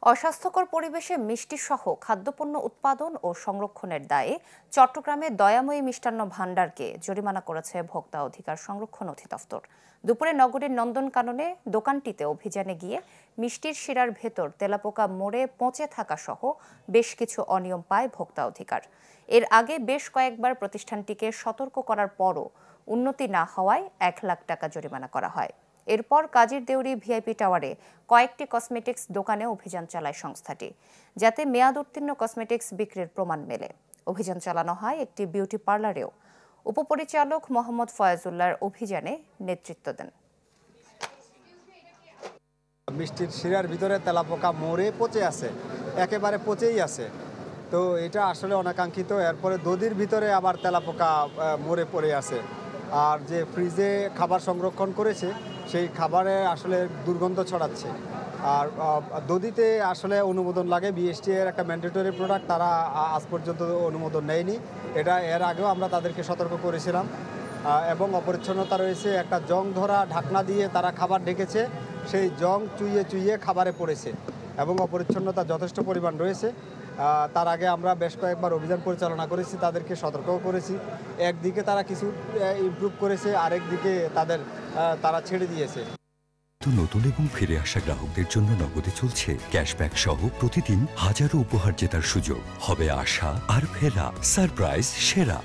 অস্বাস্থ্যকর পরিবেশে মিষ্টি সহ খাদ্যপণ্য উৎপাদন ও সংরক্ষণের দায়ে চট্টগ্রামে দয়াময়ী মিষ্টান্ন ভাণ্ডারকে জরিমানা করেছে ভোক্তা অধিকার সংরক্ষণ অধিদপ্তর। দুপুরে নগরীর নন্দনকাননে দোকানটিতে অভিযানে গিয়ে মিষ্টির শিরার ভেতর তেলাপোকা মরে পচে থাকা সহ বেশ কিছু অনিয়ম পায় ভোক্তা অধিকার। এর আগে বেশ কয়েকবার প্রতিষ্ঠানটিকে সতর্ক করার পরও উন্নতি না হওয়ায় ১ লাখ টাকা জরিমানা করা হয়। এরপর কাজীর দেউরি ভিআইপি টাওয়ারে কয়েকটি কসমেটিক্স দোকানে অভিযান চালায় সংস্থাটি, যাতে মেয়াদ উত্তীর্ণ কসমেটিক্স বিক্রির প্রমাণ মেলে। অভিযান চালানো হয় একটি বিউটি পার্লারেও। উপপরিচালক মোহাম্মদ ফয়াজুল্লাহর অভিযানে নেতৃত্ব দেন। মিষ্টির শিরার ভিতরে তেলাপোকা মরে পচে আছে, একেবারে পচেই আছে। তো এটা আসলে অনাকাঙ্ক্ষিত। এরপরে দধির ভিতরে আবার তেলাপোকা মরে পড়ে আছে। আর যে ফ্রিজে খাবার সংরক্ষণ করেছে সেই খাবারে আসলে দুর্গন্ধ ছড়াচ্ছে। আর দধিতে আসলে অনুমোদন লাগে, বিএসটি এর একটা ম্যান্ডেটরি প্রোডাক্ট, তারা আজ পর্যন্ত অনুমোদন নেয়নি। এটা এর আগেও আমরা তাদেরকে সতর্ক করেছিলাম। এবং অপরিচ্ছন্নতা রয়েছে, একটা জং ধরা ঢাকনা দিয়ে তারা খাবার ঢেকেছে, সেই জং চুইয়ে চুইয়ে খাবারে পড়েছে এবং অপরিচ্ছন্নতা যথেষ্ট পরিমাণ রয়েছে। তার আগে আমরা বেশ কয়েকবার অভিযান পরিচালনা করেছি, তাদেরকে সতর্কও করেছি। একদিকে তারা কিছু ইমপ্রুভ করেছে, আরেক দিকে তারা ছেড়ে দিয়েছে। নতুন এবং ফিরে আসা গ্রাহকদের জন্য নগদে চলছে ক্যাশব্যাক সহ প্রতিদিন হাজারো উপহার জেতার সুযোগ। হবে আশা আর ফেরা, সারপ্রাইজ সেরা।